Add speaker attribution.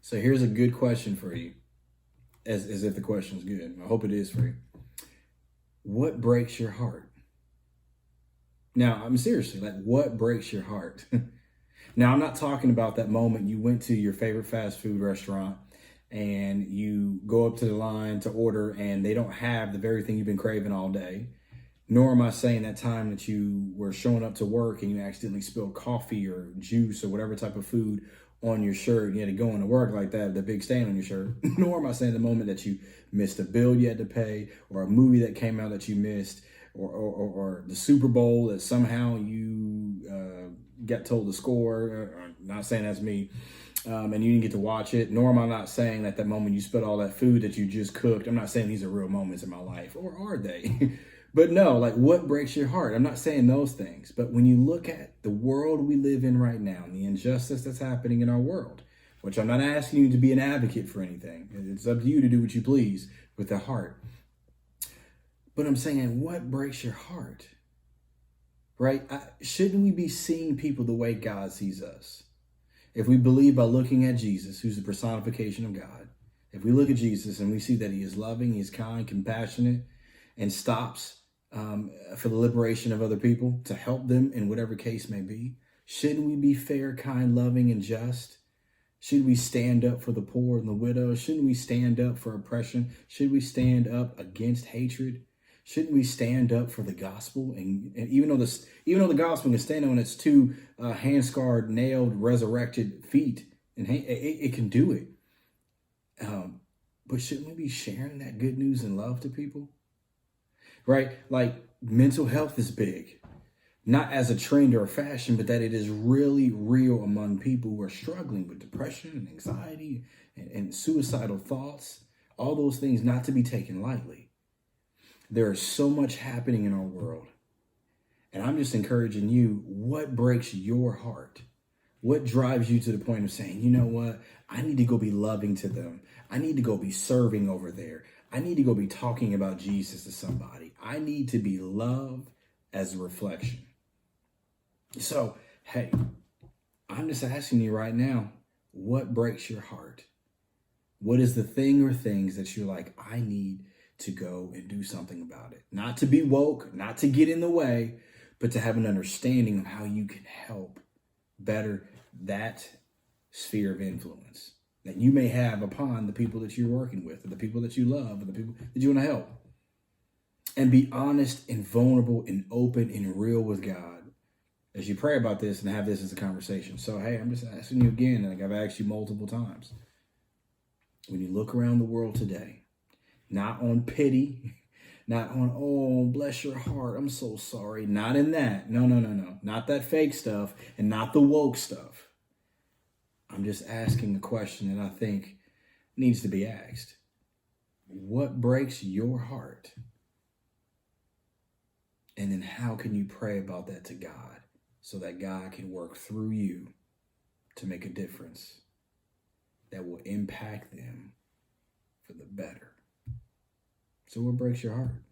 Speaker 1: So here's a good question for you, as if the question is good. I hope it is for you. What breaks your heart? Now, I'm seriously like, what breaks your heart? Now, I'm not talking about that moment you went to your favorite fast food restaurant and you go up to the line to order and they don't have the very thing you've been craving all day. Nor am I saying that time that you were showing up to work and you accidentally spilled coffee or juice or whatever type of food on your shirt and you had to go into work like that, the big stain on your shirt. Nor am I saying the moment that you missed a bill you had to pay or a movie that came out that you missed or the Super Bowl that somehow you got told the score. Not saying that's me. And you didn't get to watch it. Nor am I not saying that moment you spilled all that food that you just cooked. I'm not saying these are real moments in my life, or are they? But no, like what breaks your heart? I'm not saying those things. But when you look at the world we live in right now and the injustice that's happening in our world, which I'm not asking you to be an advocate for anything. It's up to you to do what you please with the heart. But I'm saying, what breaks your heart? Right? Shouldn't we be seeing people the way God sees us? If we believe by looking at Jesus, who's the personification of God, if we look at Jesus and we see that he is loving, he's kind, compassionate, and stops for the liberation of other people to help them in whatever case may be, shouldn't we be fair, kind, loving, and just? Should we stand up for the poor and the widow? Shouldn't we stand up for oppression? Should we stand up against hatred? Shouldn't we stand up for the gospel? And even though the gospel can stand on its two hand-scarred, nailed, resurrected feet, and it can do it. But shouldn't we be sharing that good news and love to people? Right? Like mental health is big, not as a trend or a fashion, but that it is really real among people who are struggling with depression and anxiety and suicidal thoughts, all those things not to be taken lightly. There is so much happening in our world. And I'm just encouraging you, what breaks your heart? What drives you to the point of saying, you know what? I need to go be loving to them. I need to go be serving over there. I need to go be talking about Jesus to somebody. I need to be loved as a reflection. So, hey, I'm just asking you right now, what breaks your heart? What is the thing or things that you're like, I need to go and do something about it? Not to be woke, not to get in the way, but to have an understanding of how you can help better that sphere of influence that you may have upon the people that you're working with, or the people that you love, or the people that you want to help. And be honest and vulnerable and open and real with God as you pray about this and have this as a conversation. So, hey, I'm just asking you again, like I've asked you multiple times. When you look around the world today, not on pity, not on, oh, bless your heart, I'm so sorry. Not in that. No. Not that fake stuff and not the woke stuff. I'm just asking a question that I think needs to be asked. What breaks your heart? And then how can you pray about that to God so that God can work through you to make a difference that will impact them for the better? So what breaks your heart?